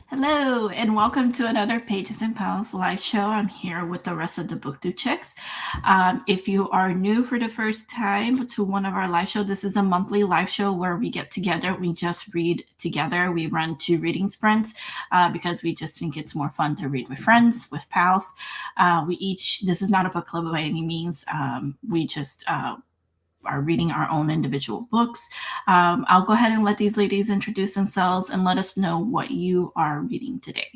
Hello, and welcome to another Pages and Pals live show. I'm here with the rest of the BookTube chicks. If you are new for the first time to one of our live shows, this is a monthly live show where we get together. We just read together. We run 2 reading sprints because we just think it's more fun to read with friends, with pals. This is not a book club by any means. We just are reading our own individual books. I'll go ahead and let these ladies introduce themselves and let us know what you are reading today.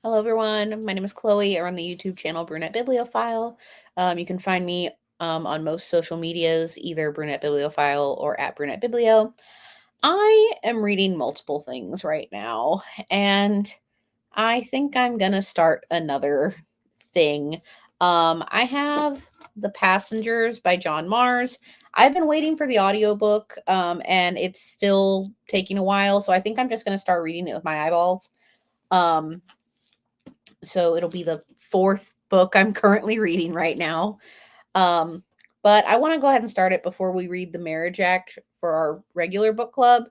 Hello, everyone. My name is Chloe. I run the YouTube channel Brunette Bibliophile. You can find me on most social medias, either Brunette Bibliophile or at Brunette Biblio. I am reading multiple things right now, and I think I'm going to start another thing. I have The Passengers by John Mars. I've been waiting for the audiobook, and it's still taking a while, so I think I'm just going to start reading it with my eyeballs. So it'll be the 4th book I'm currently reading right now. But I want to go ahead and start it before we read The Marriage Act for our regular book club.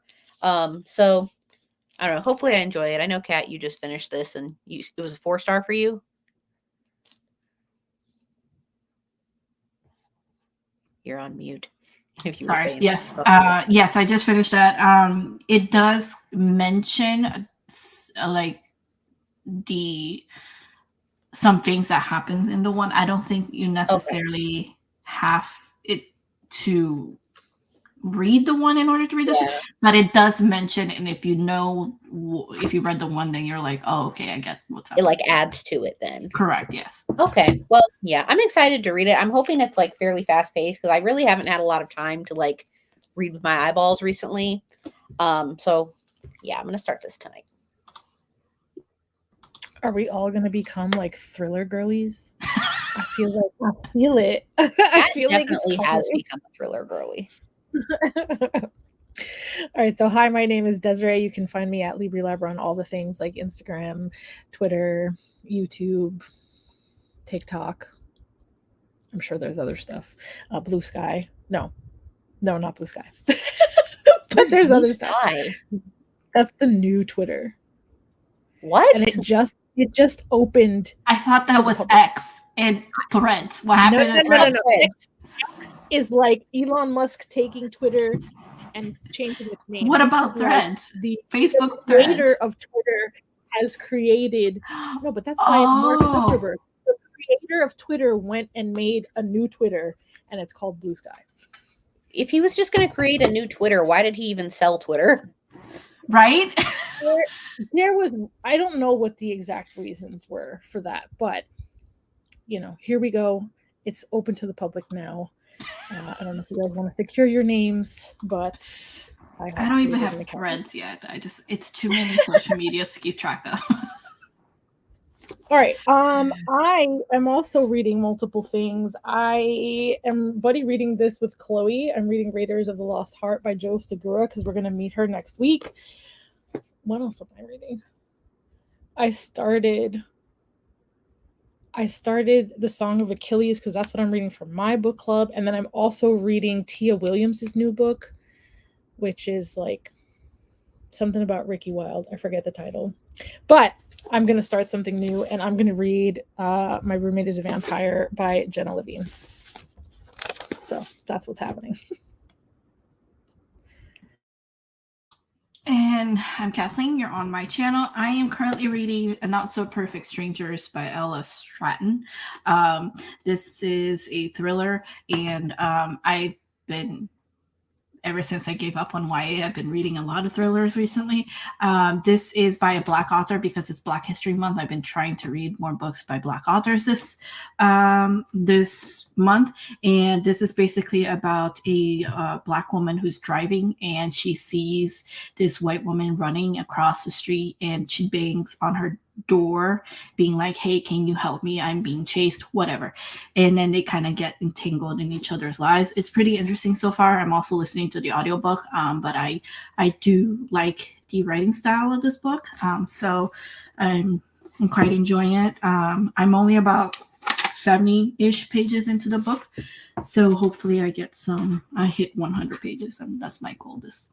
So I don't know. Hopefully I enjoy it. I know, Kat, you just finished this and it was a 4-star for you. You're on mute. If you Sorry. Yes. Yes, I just finished that. It does mention some things that happens in the one. I don't think you necessarily have it to read the one in order to read this, but it does mention, and if you read the one, then you're like, oh, okay, I get what's happening. It like adds to it then. Correct, yes. Okay, well, yeah, I'm excited to read it. I'm hoping it's like fairly fast paced because I really haven't had a lot of time to like read with my eyeballs recently. So yeah, I'm gonna start this tonight. Are we all gonna become like thriller girlies? I feel it. I feel definitely like has become a thriller girly. All right, so hi, my name is Desirai. You can find me at LibriLabra on all the things like Instagram, Twitter, YouTube, TikTok. I'm sure there's other stuff. Blue Sky. No, not Blue Sky. But there's other stuff. That's the new Twitter. What? And it just opened. I thought that was X and Threads. What happened? No. X is like Elon Musk taking Twitter and changing its name. What about Threads? The Facebook creator of Twitter has created. No, but that's why Mark Zuckerberg, the creator of Twitter, went and made a new Twitter, and it's called Blue Sky. If he was just going to create a new Twitter, why did he even sell Twitter? Right? There was, I don't know what the exact reasons were for that, but here we go. It's open to the public now. I don't know if you guys want to secure your names, but I don't even have Threads yet. It's too many social medias to keep track of. All right. I am also reading multiple things. I am buddy reading this with Chloe. I'm reading Raiders of the Lost Heart by Jo Segura because we're going to meet her next week. What else am I reading? I started The Song of Achilles because that's what I'm reading for my book club. And then I'm also reading Tia Williams' new book, which is like something about Ricky Wilde. I forget the title. But I'm going to start something new, and I'm going to read My Roommate is a Vampire by Jenna Levine. So that's what's happening. And I'm Kathleen. You're on my channel. I am currently reading A Not So Perfect Strangers by Ella Stratton. This is a thriller, and I've been, ever since I gave up on YA, I've been reading a lot of thrillers recently. This is by a Black author because it's Black History Month. I've been trying to read more books by Black authors this month. And this is basically about a Black woman who's driving, and she sees this white woman running across the street, and she bangs on her door being like, hey, can you help me? I'm being chased, whatever. And then they kind of get entangled in each other's lives. It's pretty interesting so far. I'm also listening to the audiobook, but I do like the writing style of this book. So I'm quite enjoying it. I'm only about 70-ish pages into the book. So hopefully I hit 100 pages, and that's my goal this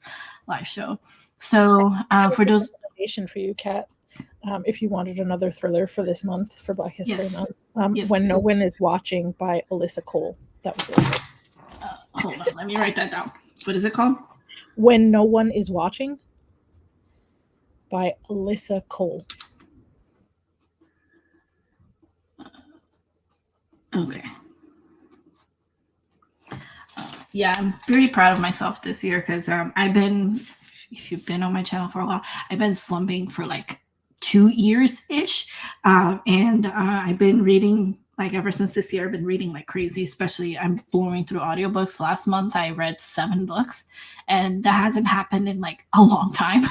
live show. So for those recommendation for you, Kat, if you wanted another thriller for this month, for Black History Yes. Month, Yes, When please. No One Is Watching by Alyssa Cole. That was really good. Hold on, let me write that down. What is it called? When No One Is Watching by Alyssa Cole. Okay. Yeah, I'm pretty proud of myself this year because I've been, if you've been on my channel for a while, I've been slumping for like 2 years ish. And I've been reading, like ever since this year, I've been reading like crazy, especially I'm blowing through audiobooks. Last month I read 7 books, and that hasn't happened in like a long time.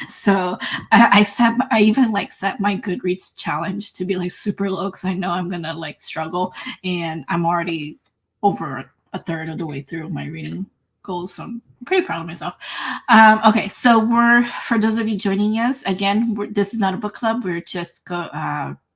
So I even like set my Goodreads challenge to be like super low because I know I'm gonna like struggle, and I'm already over a third of the way through my reading goals, so I'm pretty proud of myself. Okay, so for those of you joining us again, this is not a book club. We're just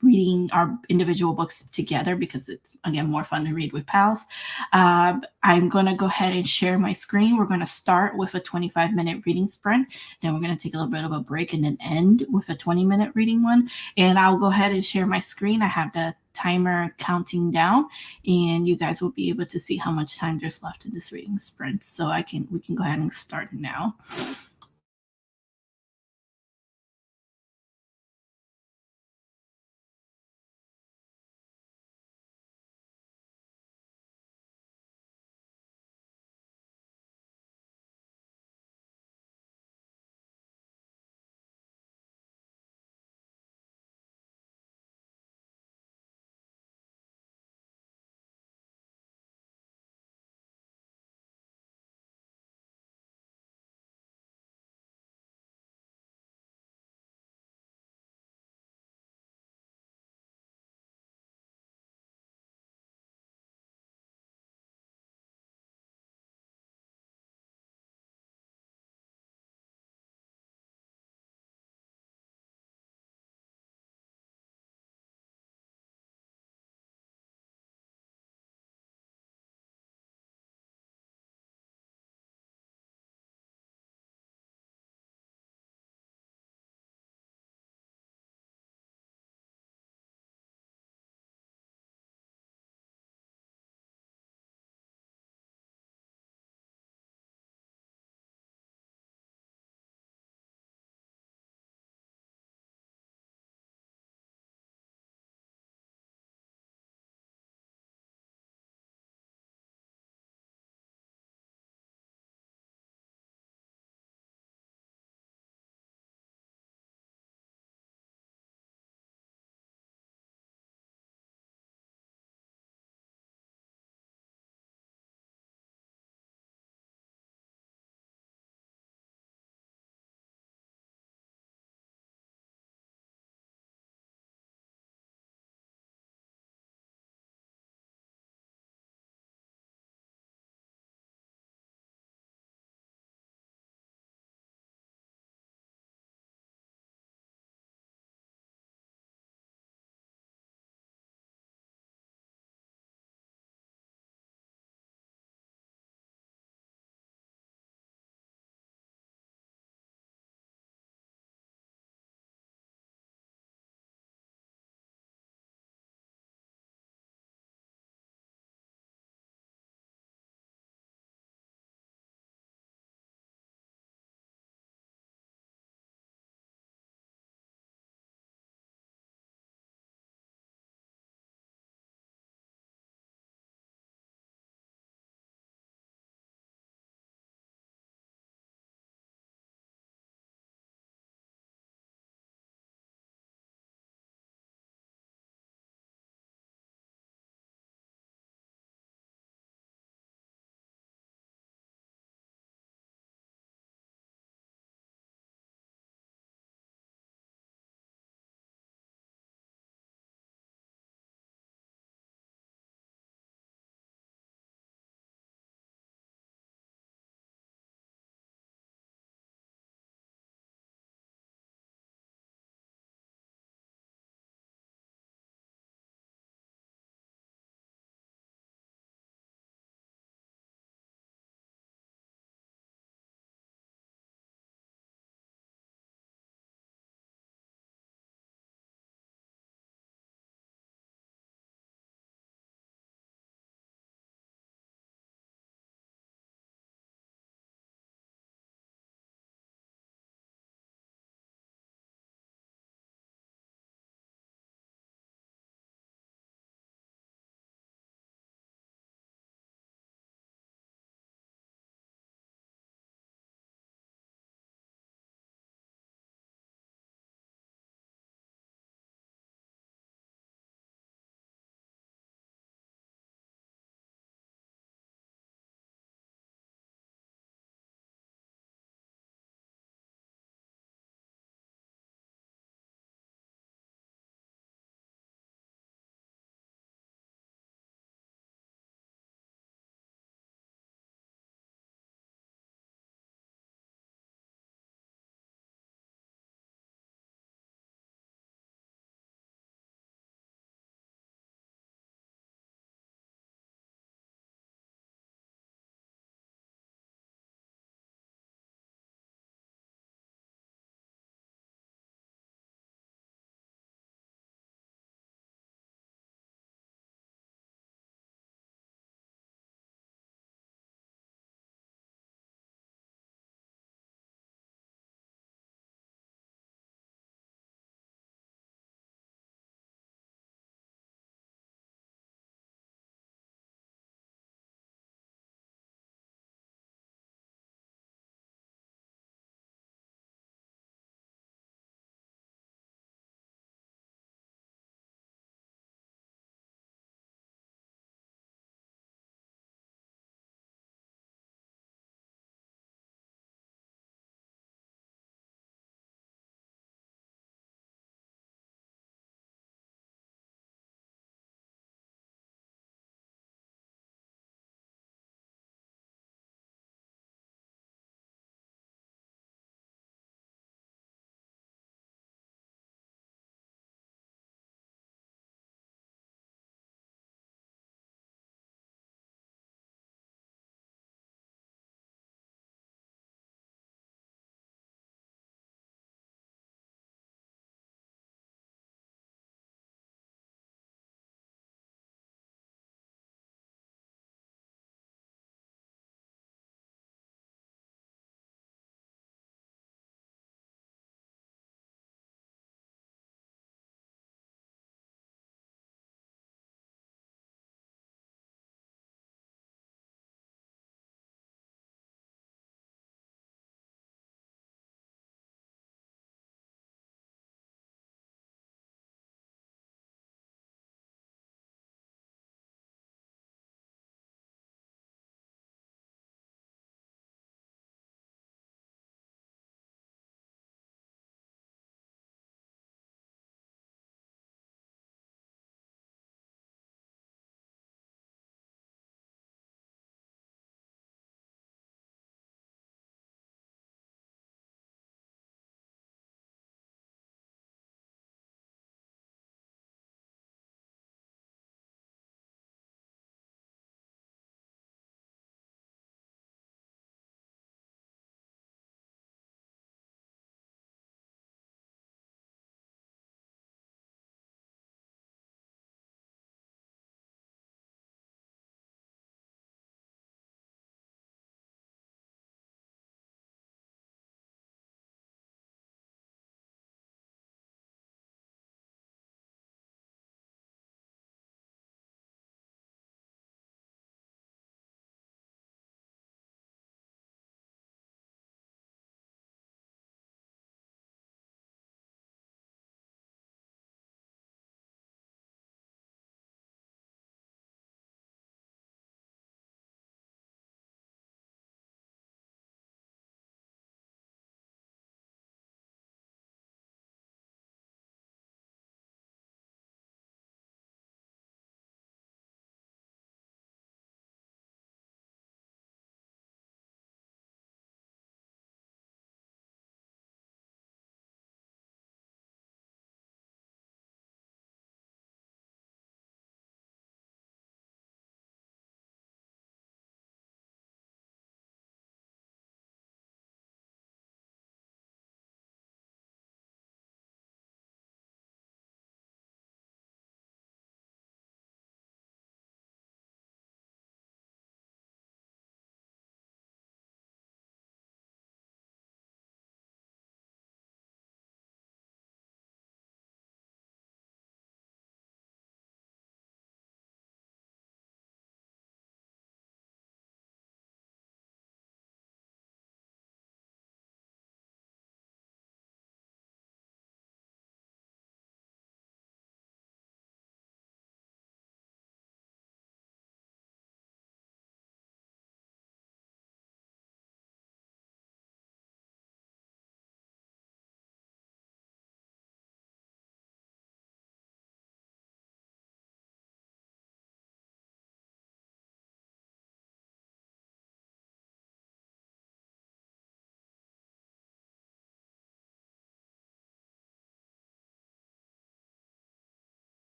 reading our individual books together because it's again more fun to read with pals. I'm gonna go ahead and share my screen. We're gonna start with a 25-minute reading sprint, then we're gonna take a little bit of a break and then end with a 20-minute reading one. And I'll go ahead and share my screen. I have the timer counting down, and you guys will be able to see how much time there's left in this reading sprint. So we can go ahead and start now.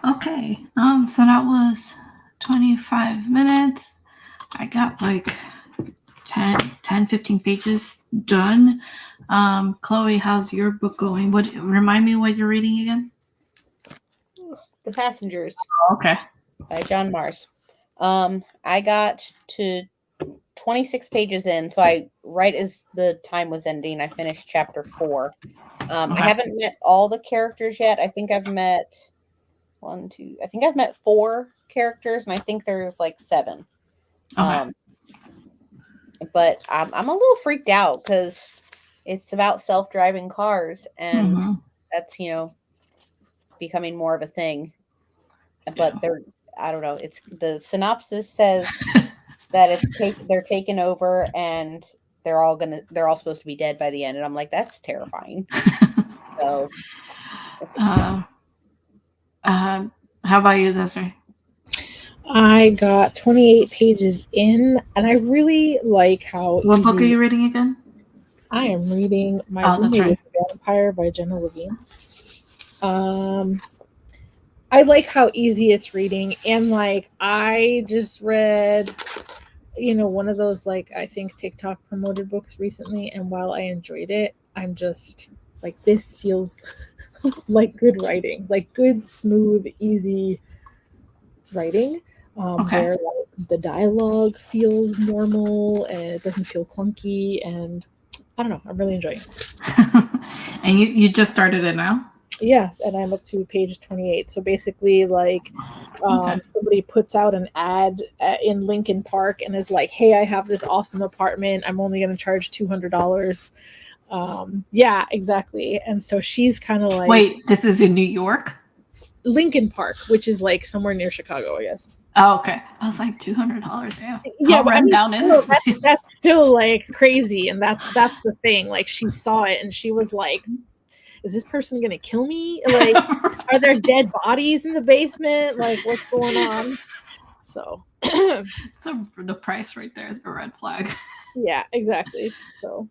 Okay. So that was 25 minutes. I got like 10, 15 pages done. Chloe, how's your book going? Remind me what you're reading again? The Passengers Okay. by John Mars. I got to 26 pages in, so right as the time was ending, I finished chapter 4. I haven't met all the characters yet. I think I've met 4 characters, and I think there's like 7. Okay. But I'm a little freaked out because it's about self-driving cars, and that's becoming more of a thing. But I don't know. It's the synopsis says that they're taken over, and they're all supposed to be dead by the end, and I'm like, that's terrifying. So, how about you, Desiree? I got 28 pages in, and I really like how. What book are you reading again? I am reading My Roommate is a Vampire by Jenna Levine. I like how easy it's reading, and like I just read, one of those like I think TikTok promoted books recently, and while I enjoyed it, I'm just like, this feels like good writing, like good, smooth, easy writing, where like, the dialogue feels normal and it doesn't feel clunky, and I don't know, I'm really enjoying it. And you just started it now? Yes, and I'm up to page 28. So basically, like, somebody puts out an ad in Lincoln Park and is like, "Hey, I have this awesome apartment. I'm only going to charge $200." Yeah, exactly. And so she's kind of like, "Wait, this is in New York?" Lincoln Park, which is like somewhere near Chicago, I guess. Oh, okay. I was like, $200. Damn. Yeah, how run down is this place? That's still like crazy, and that's the thing. Like, she saw it and she was like, is this person gonna kill me? Like, are there dead bodies in the basement? Like, what's going on? So the price right there is a red flag. Yeah, exactly. So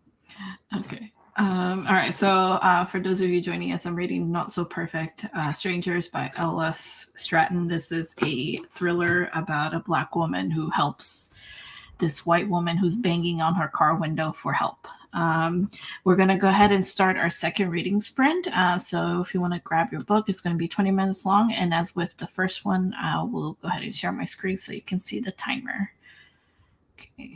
okay. All right. So for those of you joining us, I'm reading Not So Perfect Strangers by L.S. Stratton. This is a thriller about a Black woman who helps this white woman who's banging on her car window for help. We're going to go ahead and start our second reading sprint. So if you want to grab your book, it's going to be 20 minutes long. And as with the first one, we'll go ahead and share my screen so you can see the timer. Okay.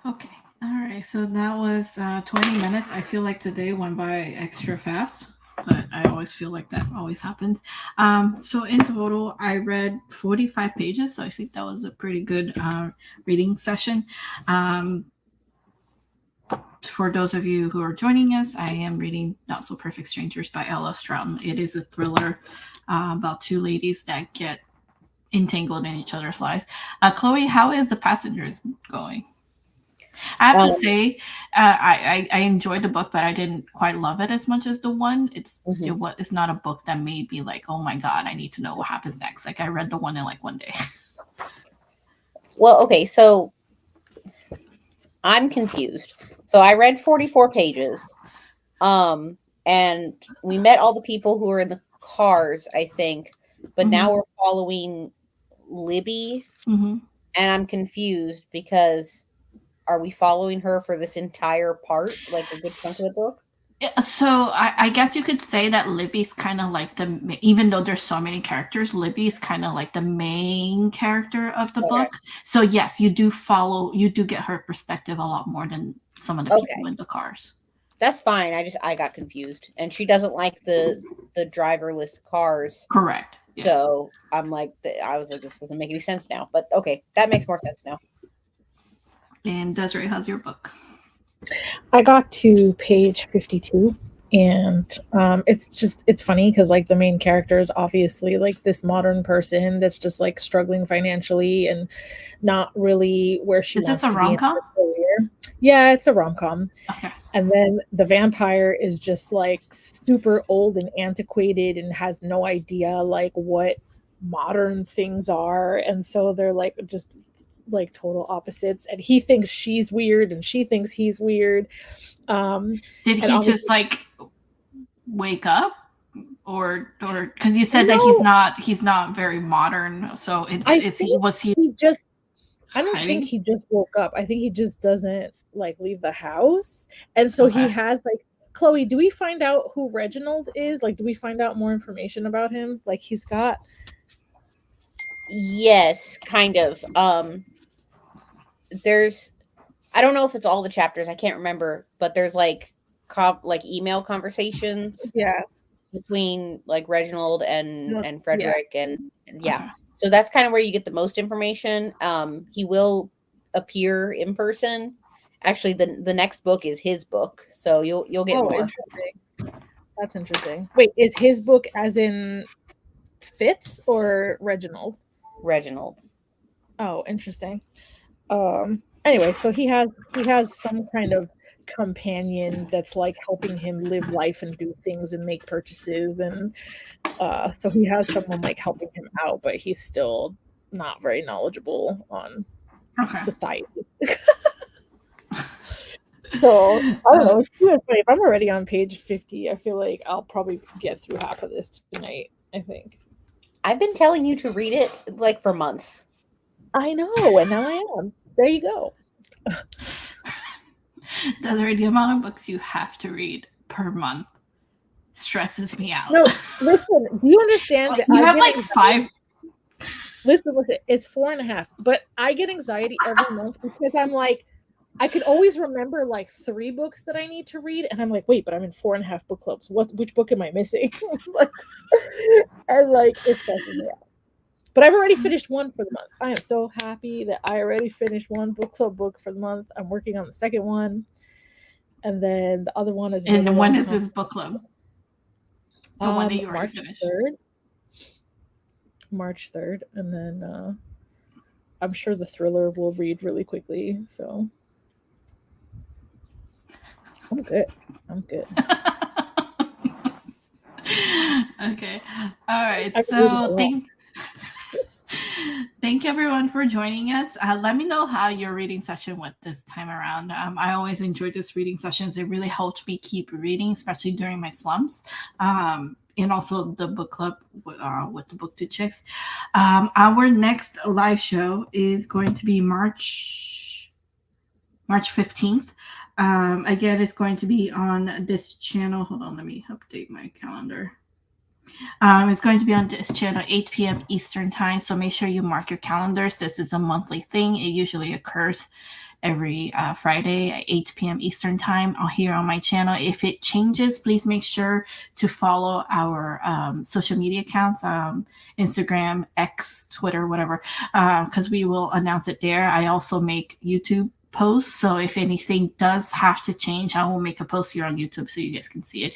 Okay. All right. So that was 20 minutes. I feel like today went by extra fast, but I always feel like that always happens. So in total, I read 45 pages. So I think that was a pretty good reading session. For those of you who are joining us, I am reading Not So Perfect Strangers by Ella Stroughton. It is a thriller about two ladies that get entangled in each other's lives. Chloe, how is The Passengers going? I have to say, I enjoyed the book, but I didn't quite love it as much as the one. It's not a book that made me like, oh my god, I need to know what happens next. Like I read the one in like one day. Well, okay, so I'm confused. So I read 44 pages, and we met all the people who were in the cars, I think, but now we're following Libby, and I'm confused because are we following her for this entire part, like a good chunk of the book? So I guess you could say that Libby's kind of like even though there's so many characters, Libby's kind of like the main character of the book. So yes, you do get her perspective a lot more than some of the people in the cars. That's fine. I got confused, and she doesn't like the driverless cars. Correct. Yeah. So I'm like, I was like, this doesn't make any sense now. But okay, that makes more sense now. And Desiree, how's your book? I got to page 52, and it's funny because like the main character is obviously like this modern person that's just like struggling financially and not really where she wants to be. Is this a rom-com? Yeah, it's a rom-com. Okay. And then the vampire is just like super old and antiquated and has no idea like what modern things are, and so they're like just like total opposites, and he thinks she's weird and she thinks he's weird. Did he just like wake up or because you said that he's not very modern, so I don't think he just woke up. I think he just doesn't like leave the house, and so he has like, Chloe, do we find out who Reginald is? Like, do we find out more information about him? Like, he's got... Yes, kind of. There's, I don't know if it's all the chapters, I can't remember, but there's like email conversations between like Reginald and Frederick and so that's kind of where you get the most information. He will appear in person. Actually, the next book is his book, so you'll get more. Interesting. That's interesting. Wait, is his book as in Fitz or Reginald? Reginald. Oh, interesting. Anyway, so he has some kind of companion that's like helping him live life and do things and make purchases, and so he has someone like helping him out, but he's still not very knowledgeable on society. So I don't know. If I'm already on page 50, I feel like I'll probably get through half of this tonight. I think. I've been telling you to read it like for months. I know, and now I am. There you go. The amount of books you have to read per month stresses me out. No, listen, do you understand that you have like anxiety? 5? Listen, it's 4.5, but I get anxiety every month because I'm like, I could always remember like 3 books that I need to read, and I'm like, wait, but I'm in 4.5 book clubs. Which book am I missing? And like it stresses me out. But I've already finished one for the month. I am so happy that I already finished one book club book for the month. I'm working on the second one, and then the other one is. And when is this book club? The one that you already finished. March 3rd, and then I'm sure the thriller will read really quickly. So I'm good. Okay. All right. So thank everyone for joining us. Let me know how your reading session went this time around. I always enjoy this reading sessions. It really helped me keep reading, especially during my slumps. And also the book club with the BOOKTUBE chicks. Our next live show is going to be March 15th. Again, it's going to be on this channel. Hold on, let me update my calendar. It's going to be on this channel, 8 p.m. Eastern time. So make sure you mark your calendars. This is a monthly thing. It usually occurs every Friday at 8 p.m. Eastern time here on my channel. If it changes, please make sure to follow our social media accounts, Instagram, X, Twitter, whatever, because we will announce it there. I also make YouTube posts, so if anything does have to change, I will make a post here on YouTube so you guys can see it.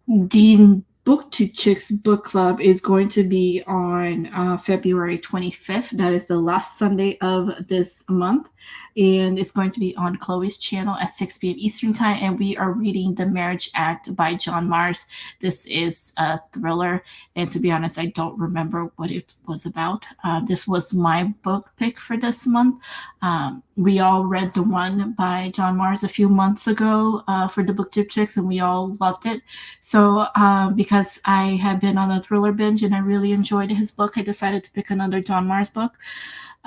The BOOKTUBE Chicks book club is going to be on February 25th. That is the last Sunday of this month. And it's going to be on Chloe's channel at 6 p.m. Eastern time. And we are reading The Marriage Act by John Mars. This is a thriller. And to be honest, I don't remember what it was about. This was my book pick for this month. We all read the one by John Mars a few months ago for the BOOKTUBE Chicks, and we all loved it. So because I have been on a thriller binge and I really enjoyed his book, I decided to pick another John Mars book.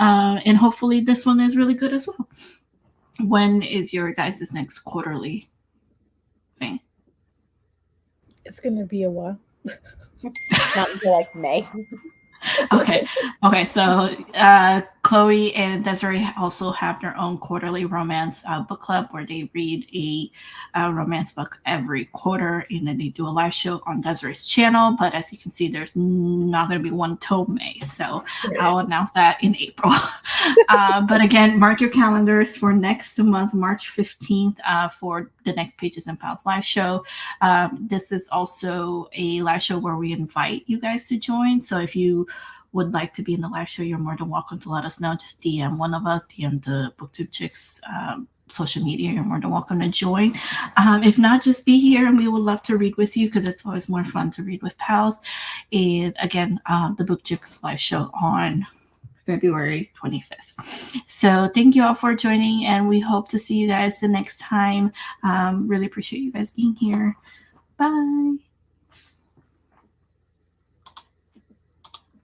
And hopefully this one is really good as well. When is your guys' next quarterly thing? It's going to be a while. Not until like May. Okay. So Chloe and Desirai also have their own quarterly romance book club where they read a romance book every quarter, and then they do a live show on Desirai's channel. But as you can see, there's not going to be one till May, so I'll announce that in April. But again, mark your calendars for next month, March 15th, for the next Pages and Pals live show. This is also a live show where we invite you guys to join. So if you would like to be in the live show, you're more than welcome to let us know. Just DM one of us, DM the BOOKTUBE Chicks social media. You're more than welcome to join. If not, just be here and we would love to read with you because it's always more fun to read with pals. And again, the BOOKTUBE Chicks live show on February 25th. So thank you all for joining, and we hope to see you guys the next time. Really appreciate you guys being here. Bye.